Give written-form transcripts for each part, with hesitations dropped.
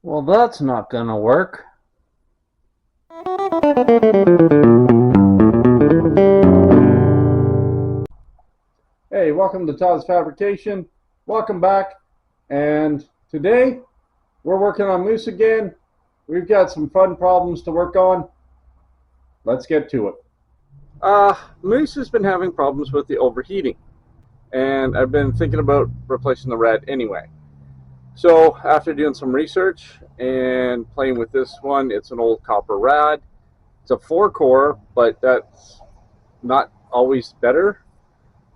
Well, that's not gonna work. Hey, welcome to Todd's Fabrication. Welcome back. And today we're working on Moose again. We've got some fun problems to work on. Let's get to it. Moose has been having problems with the overheating, and I've been thinking about replacing the rad anyway. So after doing some research and playing with this one, it's an old copper rad. It's a 4-core, but that's not always better.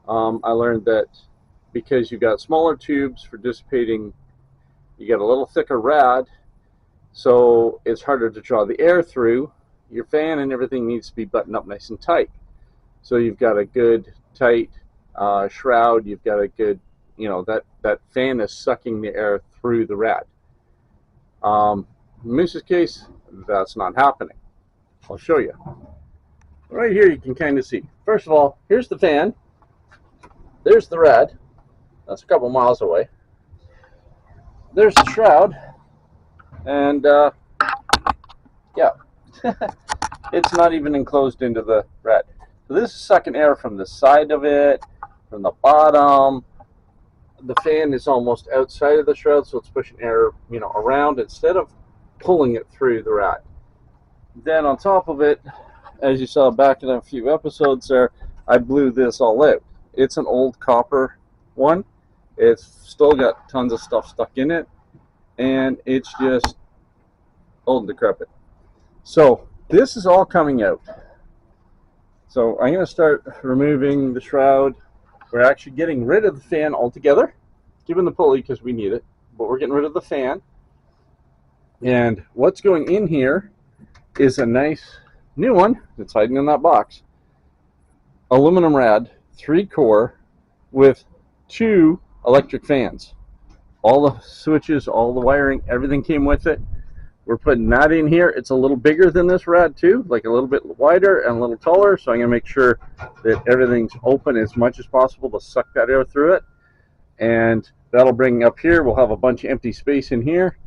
I learned that because you've got smaller tubes for dissipating, you get a little thicker rad, so it's harder to draw the air through. Your fan and everything needs to be buttoned up nice and tight. So you've got a good tight shroud, you've got a good, that fan is sucking the air through the rad. In Moose's case, that's not happening. I'll show you. Right here you can kind of see. First of all, here's the fan. There's the rad. That's a couple miles away. There's the shroud. And yeah, it's not even enclosed into the rad. So this is sucking air from the side of it, from the bottom. The fan is almost outside of the shroud, so it's pushing air, around instead of pulling it through the rad. Then on top of it, as you saw back in a few episodes there, I blew this all out. It's an old copper one. It's still got tons of stuff stuck in it, and it's just old and decrepit. So this is all coming out. So I'm going to start removing the shroud. We're actually getting rid of the fan altogether, keeping the pulley because we need it, but we're getting rid of the fan. And what's going in here is a nice new one that's hiding in that box. Aluminum rad, 3-core, with 2 electric fans. All the switches, all the wiring, everything came with it. We're putting that in here. It's a little bigger than this rad too, like a little bit wider and a little taller, so I'm going to make sure that everything's open as much as possible to suck that air through it. And that'll bring up here, we'll have a bunch of empty space in here,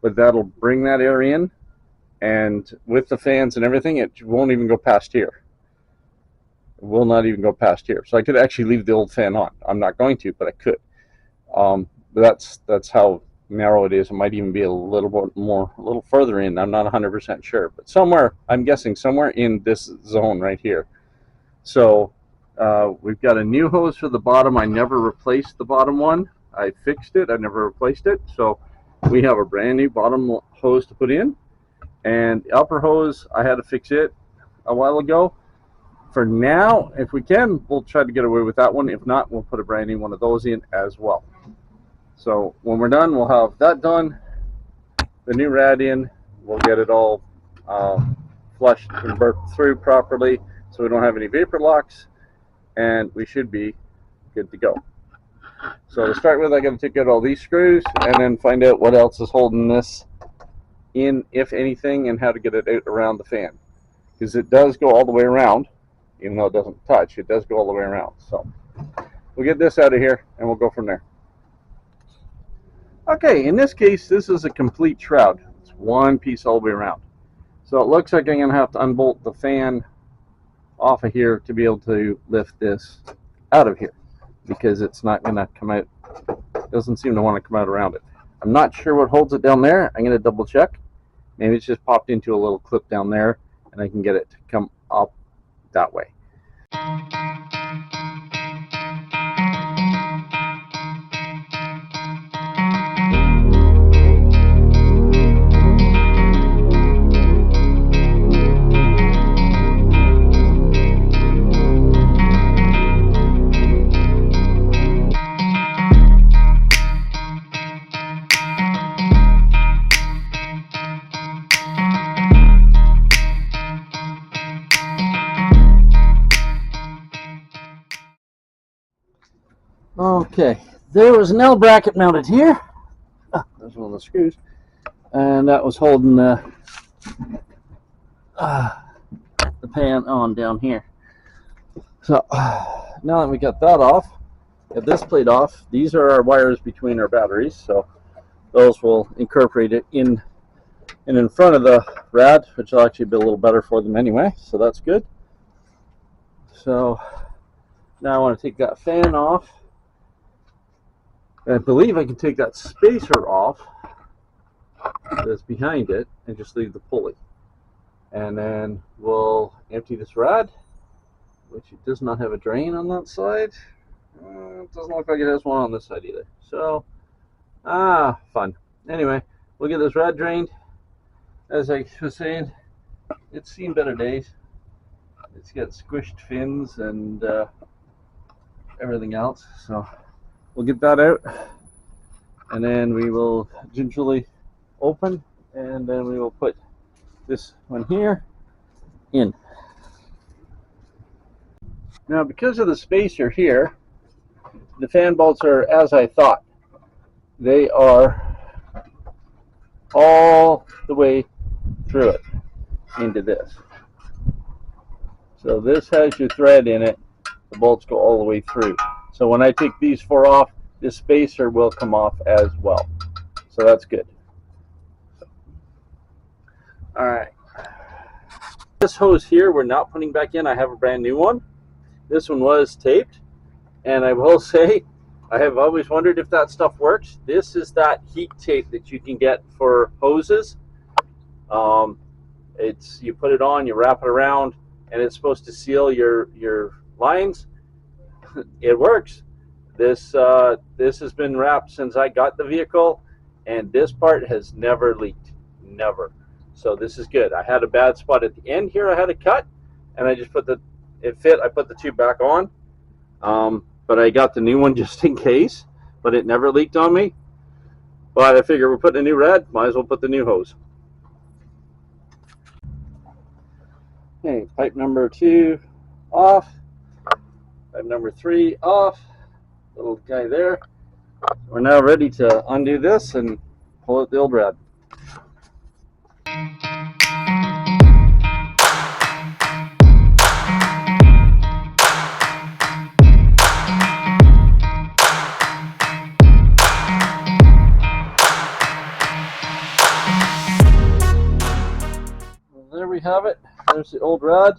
but that'll bring that air in, and with the fans and everything, it won't even go past here. It will not even go past here. So I could actually leave the old fan on. I'm not going to, but I could. But that's how narrow it is. It might even be a little bit more, a little further in. I'm not 100% sure, but somewhere, I'm guessing somewhere in this zone right here. So we've got a new hose for the bottom. I never replaced the bottom one. I fixed it. I never replaced it. So we have a brand new bottom hose to put in, and the upper hose, I had to fix it a while ago. For now, if we can, we'll try to get away with that one. If not, we'll put a brand new one of those in as well. So when we're done, we'll have that done, the new rad in, we'll get it all flushed and burped through properly so we don't have any vapor locks, and we should be good to go. So to start with, I got to take out all these screws and then find out what else is holding this in, if anything, and how to get it out around the fan. Because it does go all the way around, even though it doesn't touch, it does go all the way around. So we'll get this out of here and we'll go from there. Okay, in this case, this is a complete shroud. It's one piece all the way around. So it looks like I'm going to have to unbolt the fan off of here to be able to lift this out of here, because it's not going to come out. It doesn't seem to want to come out around it. I'm not sure what holds it down there. I'm going to double check. Maybe it's just popped into a little clip down there, and I can get it to come up that way. Okay, there was an L bracket mounted here. There's one of the screws, and that was holding the pan on down here. So now that we got that off, get this plate off. These are our wires between our batteries. So those will incorporate it in front of the rad, which will actually be a little better for them anyway, so that's good. So now I want to take that fan off. And I believe I can take that spacer off that's behind it and just leave the pulley. And then we'll empty this rad, which it does not have a drain on that side. It doesn't look like it has one on this side either. So, fun. Anyway, we'll get this rad drained. As I was saying, it's seen better days. It's got squished fins and everything else. So we'll get that out, and then we will gingerly open, and then we will put this one here in. Now, because of the spacer here, the fan bolts are as I thought. They are all the way through it into this. So this has your thread in it. The bolts go all the way through. So when I take these four off, this spacer will come off as well. So that's good. All right. This hose here we're not putting back in. I have a brand new one. This one was taped, and I will say I have always wondered if that stuff works. This is that heat tape that you can get for hoses. You put it on, you wrap it around, and it's supposed to seal your lines. It works. This has been wrapped since I got the vehicle, and this part has never leaked, never. So this is good. I had a bad spot at the end here. I had to cut, and I just put it fit. I put the tube back on, but I got the new one just in case. But it never leaked on me. But I figure we're putting a new rad, might as well put the new hose. Okay, pipe number 2 off. Pipe number 3 off. Little guy there. We're now ready to undo this and pull out the old rad. Well, there we have it. There's the old rad.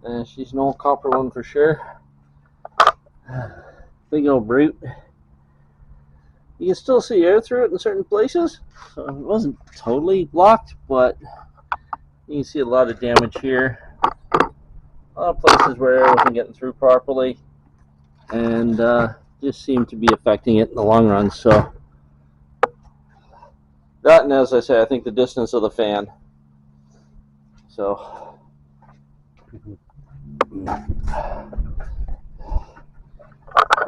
And she's an old copper one for sure. Big old brute. You can still see air through it in certain places. So it wasn't totally blocked, but you can see a lot of damage here. A lot of places where air wasn't getting through properly, and just seemed to be affecting it in the long run. So that, and as I say, I think the distance of the fan. So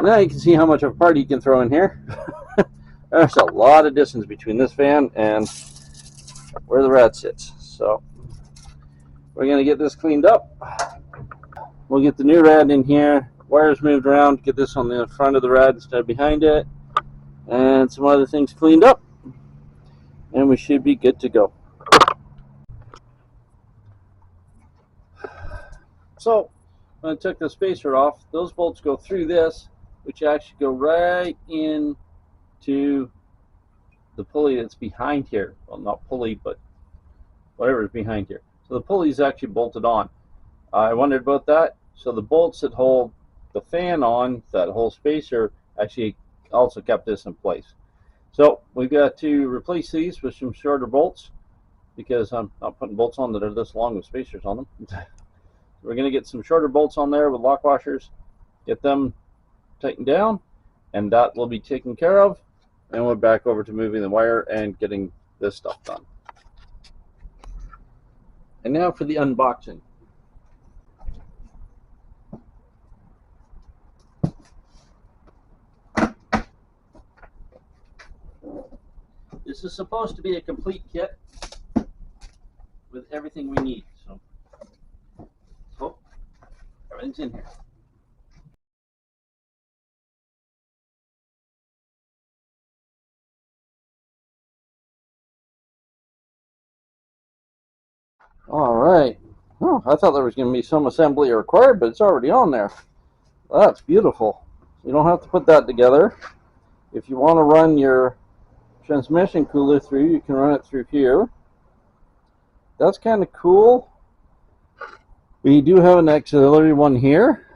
now you can see how much of a party you can throw in here. There's a lot of distance between this fan and where the rad sits. So we're going to get this cleaned up. We'll get the new rad in here, wires moved around, get this on the front of the rad instead of behind it, and some other things cleaned up, and we should be good to go. So when I took the spacer off, those bolts go through this, which actually go right in to the pulley that's behind here. Well, not pulley, but whatever is behind here. So the pulley is actually bolted on. I wondered about that. So the bolts that hold the fan on, that whole spacer, actually also kept this in place. So we've got to replace these with some shorter bolts, because I'm not putting bolts on that are this long with spacers on them. We're going to get some shorter bolts on there with lock washers, get them tightened down, and that will be taken care of. And we're back over to moving the wire and getting this stuff done. And now for the unboxing. This is supposed to be a complete kit with everything we need. So everything's in here. All right. Oh, I thought there was going to be some assembly required, but it's already on there. That's beautiful. You don't have to put that together. If you want to run your transmission cooler through, you can run it through here. That's kind of cool. We do have an auxiliary one here.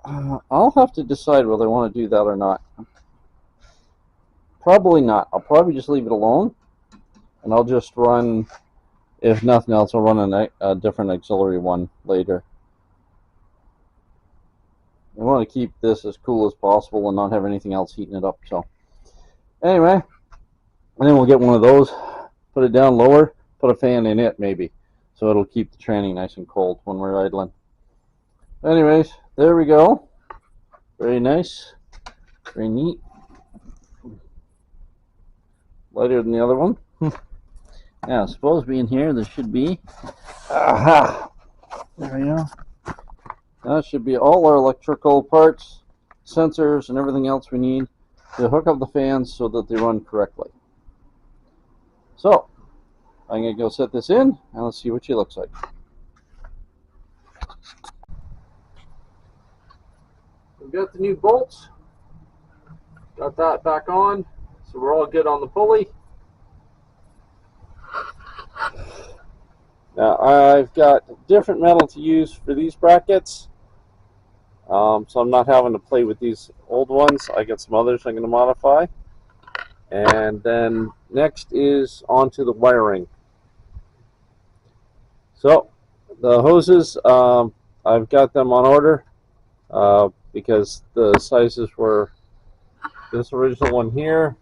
I'll have to decide whether I want to do that or not. Probably not. I'll probably just leave it alone, and I'll just run, if nothing else, I'll run a different auxiliary one later. I want to keep this as cool as possible and not have anything else heating it up. So anyway, and then we'll get one of those, put it down lower, put a fan in it maybe, so it'll keep the tranny nice and cold when we're idling. Anyways, there we go. Very nice, very neat. Lighter than the other one. Now, supposed to be in here, there should be, aha, there we go. That should be all our electrical parts, sensors, and everything else we need to hook up the fans so that they run correctly. So, I'm going to go set this in, and let's see what she looks like. We've got the new bolts. Got that back on, so we're all good on the pulley. Now, I've got different metal to use for these brackets. So I'm not having to play with these old ones. I got some others I'm going to modify. And then next is onto the wiring. So the hoses, I've got them on order because the sizes were this original one here,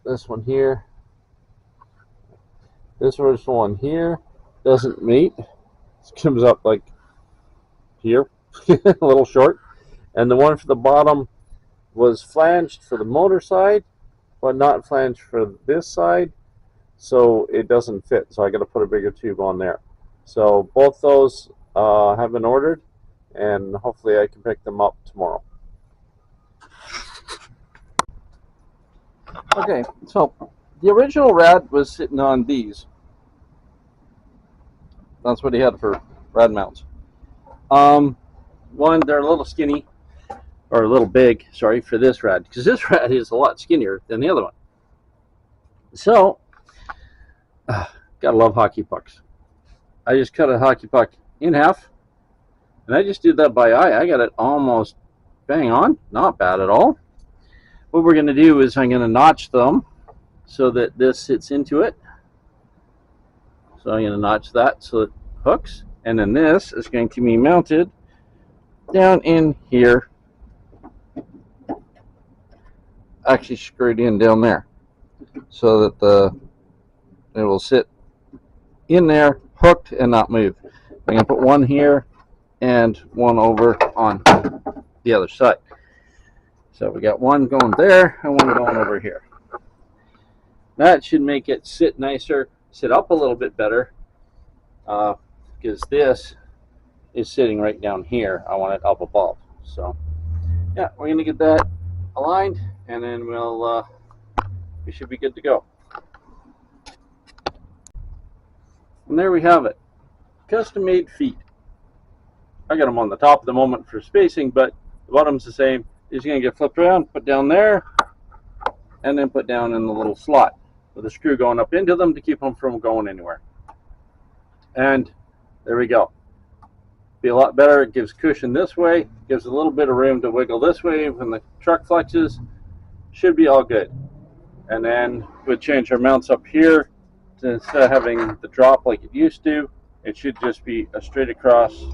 this one here, this original one here doesn't meet. It comes up like here. A little short, and the one for the bottom was flanged for the motor side but not flanged for this side, so it doesn't fit, so I got to put a bigger tube on there. So both those have been ordered, and hopefully I can pick them up tomorrow. Okay, so the original rad was sitting on these. That's what he had for rad mounts. One, they're a little skinny, or a little big, sorry, for this rad, because this rad is a lot skinnier than the other one. So, gotta love hockey pucks. I just cut a hockey puck in half, and I just did that by eye. I got it almost bang on, not bad at all. What we're going to do is I'm going to notch them so that this sits into it. So I'm going to notch that so it hooks, and then this is going to be mounted down in here, actually screwed in down there, so that it will sit in there, hooked and not move. I'm going to put one here and one over on the other side. So we got one going there and one going over here. That should make it sit nicer, sit up a little bit better, because this is sitting right down here. I want it up above. So yeah, we're going to get that aligned, and then we should be good to go. And there we have it, custom made feet. I got them on the top at the moment for spacing, but the bottom's the same. These are going to get flipped around, put down there, and then put down in the little slot with a screw going up into them to keep them from going anywhere. And there we go. Be a lot better. It gives cushion this way, gives a little bit of room to wiggle this way when the truck flexes. Should be all good. And then we'll change our mounts up here to, instead of having the drop like it used to, it should just be a straight across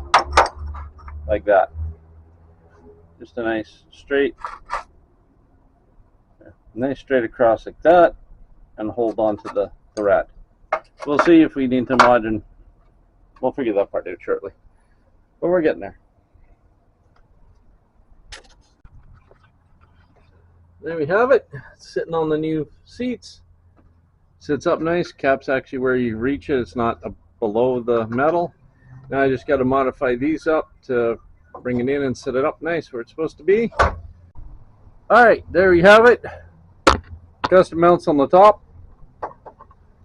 like that. Just a nice straight across like that, and hold on to the rad. We'll see if we need to mod, and we'll figure that part out shortly. But we're getting there. There we have it. Sitting on the new seats. Sits up nice. Cap's actually where you reach it. It's not below the metal. Now I just got to modify these up to bring it in and set it up nice where it's supposed to be. Alright, there you have it. Custom mounts on the top.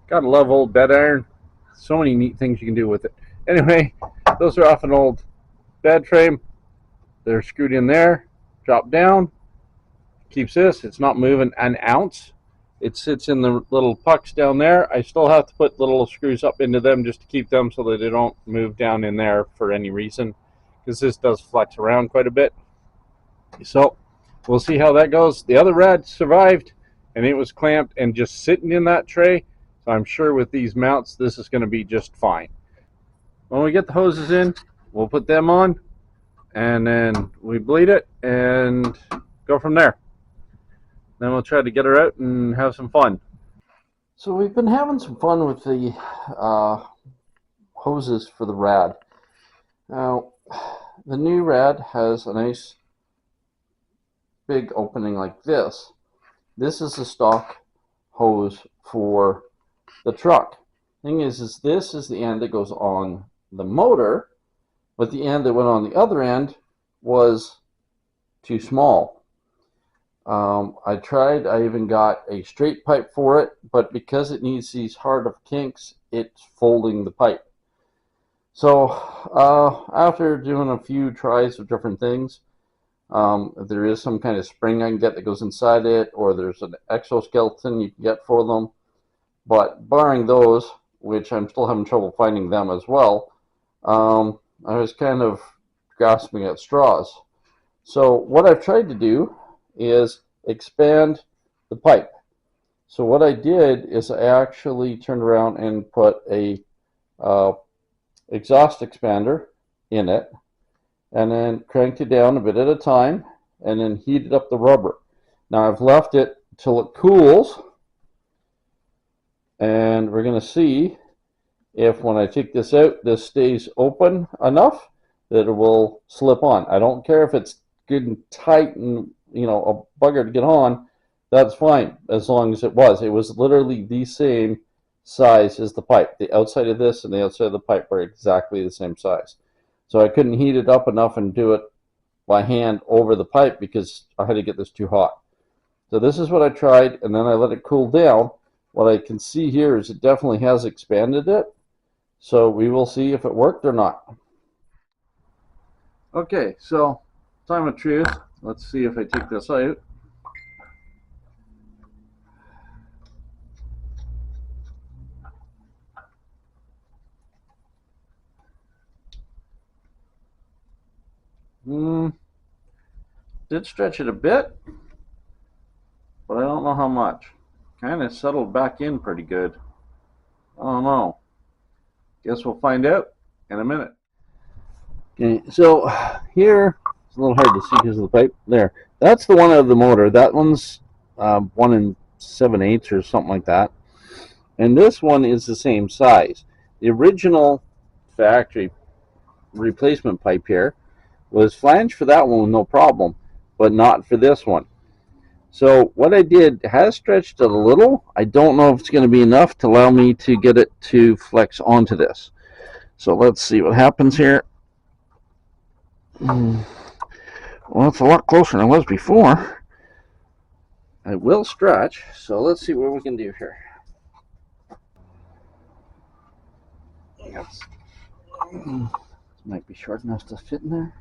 Gotta love old bed iron. So many neat things you can do with it. Anyway, those are off an old bed frame. They're screwed in there, drop down, keeps this. It's not moving an ounce. It sits in the little pucks down there. I still have to put little screws up into them just to keep them so that they don't move down in there for any reason, because this does flex around quite a bit. So we'll see how that goes. The other rad survived, and it was clamped and just sitting in that tray. So I'm sure with these mounts, this is going to be just fine. When we get the hoses in, we'll put them on, and then we bleed it and go from there. Then we'll try to get her out and have some fun. So we've been having some fun with the hoses for the rad. Now, the new rad has a nice big opening like this. This is the stock hose for the truck. Thing is this is the end that goes on the motor, but the end that went on the other end was too small. I tried, I even got a straight pipe for it, but because it needs these hard of kinks, it's folding the pipe. So after doing a few tries of different things, if there is some kind of spring I can get that goes inside it, or there's an exoskeleton you can get for them, but barring those, which I'm still having trouble finding them as well, I was kind of grasping at straws. So what I've tried to do is expand the pipe. So what I did is I actually turned around and put a exhaust expander in it, and then cranked it down a bit at a time, and then heated up the rubber. Now I've left it till it cools, and we're going to see if when I take this out, this stays open enough that it will slip on. I don't care if it's good and tight and, you know, a bugger to get on. That's fine, as long as it was. It was literally the same size as the pipe. The outside of this and the outside of the pipe were exactly the same size. So I couldn't heat it up enough and do it by hand over the pipe because I had to get this too hot. So this is what I tried, and then I let it cool down. What I can see here is it definitely has expanded it. So we will see if it worked or not. Okay, so time of truth. Let's see if I take this out. Did stretch it a bit, but I don't know how much. Kind of settled back in pretty good. I don't know. Guess we'll find out in a minute. Okay, so here it's a little hard to see because of the pipe. There, that's the one out of the motor. That one's 1 7/8 or something like that, and this one is the same size. The original factory replacement pipe here was flanged for that one with no problem, but not for this one. So what I did has stretched it a little. I don't know if it's going to be enough to allow me to get it to flex onto this. So let's see what happens here. Well, it's a lot closer than it was before. I will stretch, so let's see what we can do here. Yes. This might be short enough to fit in there.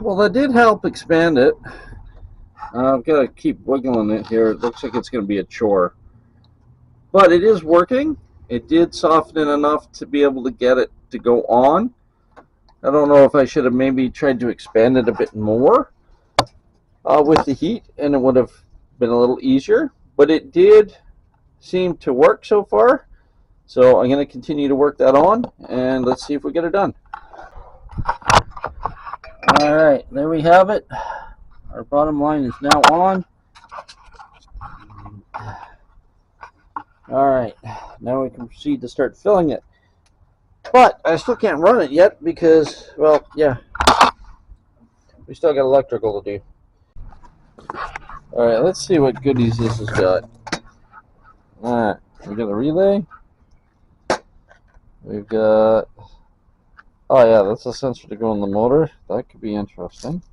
Well, that did help expand it. I've got to keep wiggling it here. It looks like it's going to be a chore. But it is working. It did soften it enough to be able to get it to go on. I don't know if I should have maybe tried to expand it a bit more with the heat, and it would have been a little easier. But it did seem to work so far. So I'm going to continue to work that on, and let's see if we get it done. Alright, there we have it. Our bottom line is now on. Alright, now we can proceed to start filling it. But I still can't run it yet because, well, yeah, we still got electrical to do. Alright, let's see what goodies this has got. Alright, we got a relay. We've got, oh yeah, that's a sensor to go in the motor. That could be interesting.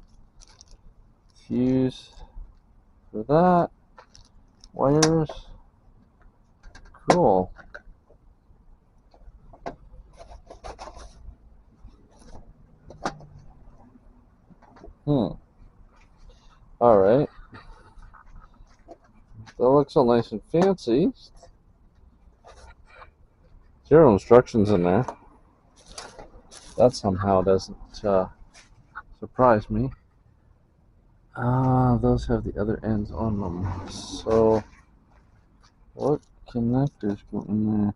Fuse for that. Wires. Cool. Alright. That looks all nice and fancy. Zero instructions in there. That somehow doesn't surprise me. Those have the other ends on them. So, what connectors go in there?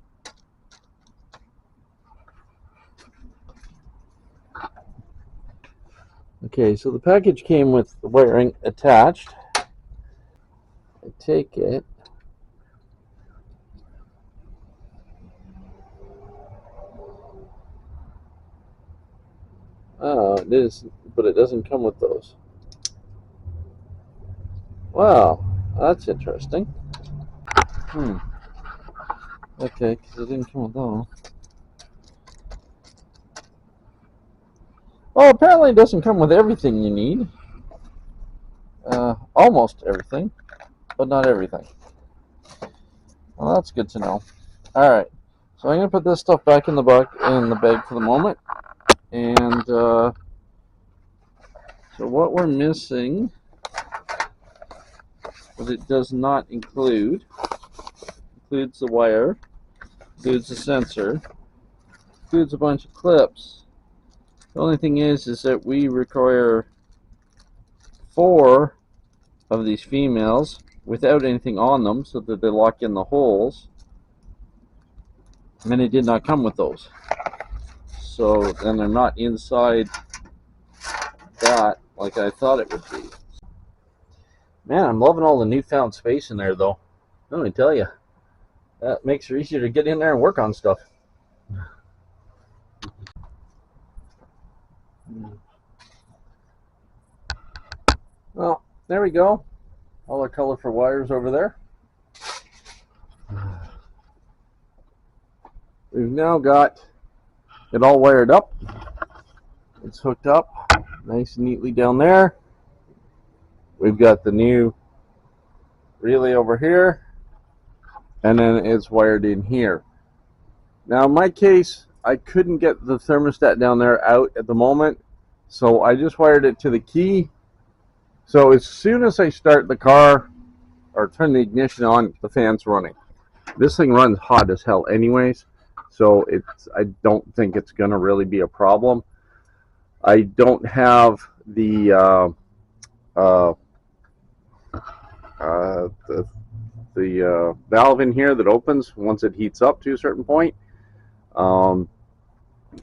Okay, so the package came with the wiring attached. I take it. Oh, it is, but it doesn't come with those. Wow, that's interesting. Okay, because it didn't come with those. Well, apparently it doesn't come with everything you need. Almost everything, but not everything. Well, that's good to know. Alright, so I'm going to put this stuff back in the bag for the moment. And so what we're missing, what it does not includes the wire, includes the sensor, includes a bunch of clips. The only thing is that we require 4 of these females without anything on them so that they lock in the holes, and it did not come with those. So then they're not inside that like I thought it would be. Man, I'm loving all the newfound space in there though. Let me tell you, that makes it easier to get in there and work on stuff. Well, there we go. All our colorful wires over there. We've now got it all wired up. It's hooked up nice and neatly down there. We've got the new relay over here, and then it's wired in here. Now in my case, I couldn't get the thermostat down there out at the moment, so I just wired it to the key. So as soon as I start the car or turn the ignition on, the fan's running. This thing runs hot as hell anyways, so I don't think it's going to really be a problem. I don't have the valve in here that opens once it heats up to a certain point.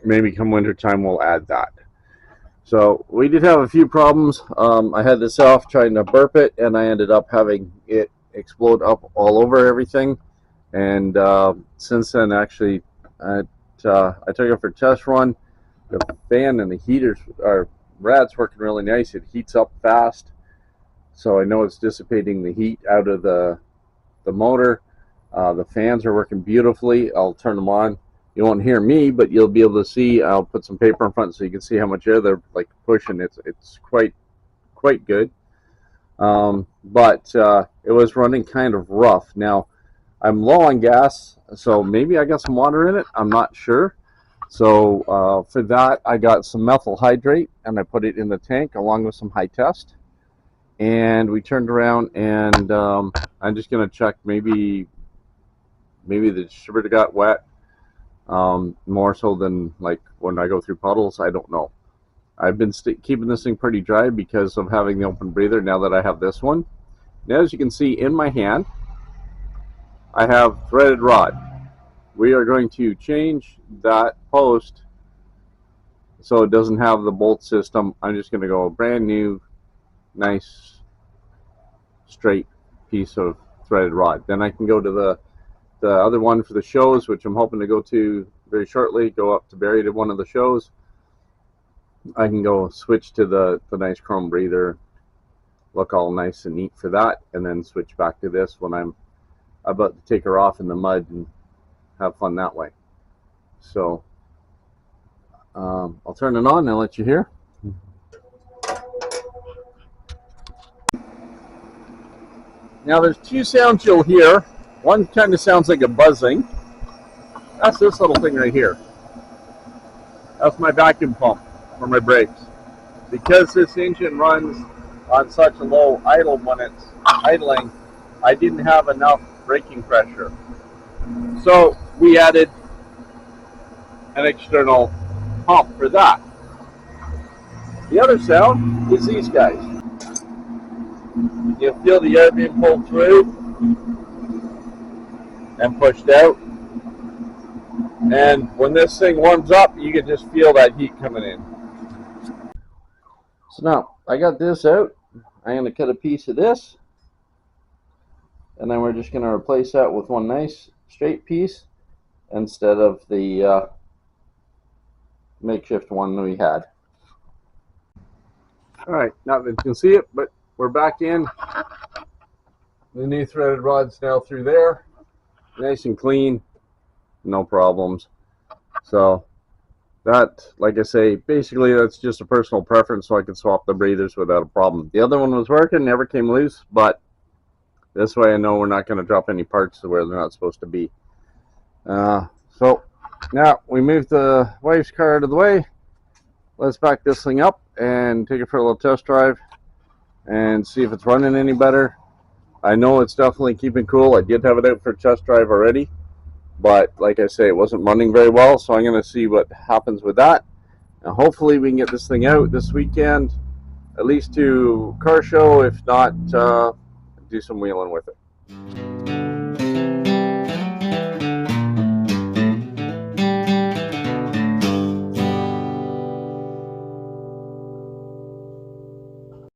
Maybe come winter time we'll add that. So we did have a few problems. I had this off trying to burp it, and I ended up having it explode up all over everything. And since then, actually, I took it for a test run. The fan and the heaters are rad's working really nice. It heats up fast, so I know it's dissipating the heat out of the motor. The fans are working beautifully. I'll turn them on. You won't hear me, but you'll be able to see. I'll put some paper in front so you can see how much air they're like pushing. It's quite good. But it was running kind of rough. Now I'm low on gas, so maybe I got some water in it. I'm not sure. So for that, I got some methyl hydrate and I put it in the tank along with some high test. And we turned around, and I'm just gonna check maybe the distributor got wet. More so than like when I go through puddles, I don't know. I've been keeping this thing pretty dry because of having the open breather now that I have this one. Now as you can see in my hand, I have threaded rod. We are going to change that post so it doesn't have the bolt system. I'm just going to go a brand new nice straight piece of threaded rod. Then I can go to the other one for the shows, which I'm hoping to go to very shortly. Go up to Barrie to one of the shows. I can go switch to the nice chrome breather, look all nice and neat for that, and then switch back to this when I'm about to take her off in the mud and have fun that way. So I'll turn it on and I'll let you hear. Now there's two sounds you'll hear. One kind of sounds like a buzzing. That's this little thing right here. That's my vacuum pump for my brakes. Because this engine runs on such a low idle when it's idling, I didn't have enough braking pressure. So we added an external pump for that. The other sound is these guys. You feel the air being pulled through and pushed out. And when this thing warms up, you can just feel that heat coming in. So now, I got this out. I'm going to cut a piece of this. And then we're just going to replace that with one nice straight piece instead of the makeshift one we had. Alright, not that you can see it, but we're back in. The new threaded rod's now through there. Nice and clean. No problems. So that, like I say, basically that's just a personal preference, so I can swap the breathers without a problem. The other one was working, never came loose, but this way I know we're not going to drop any parts to where they're not supposed to be. So now we moved the wife's car out of the way. Let's back this thing up and take it for a little test drive and see if it's running any better. I know it's definitely keeping cool. I did have it out for a test drive already, but like I say, it wasn't running very well, so I'm going to see what happens with that. And hopefully we can get this thing out this weekend, at least to car show, if not do some wheeling with it.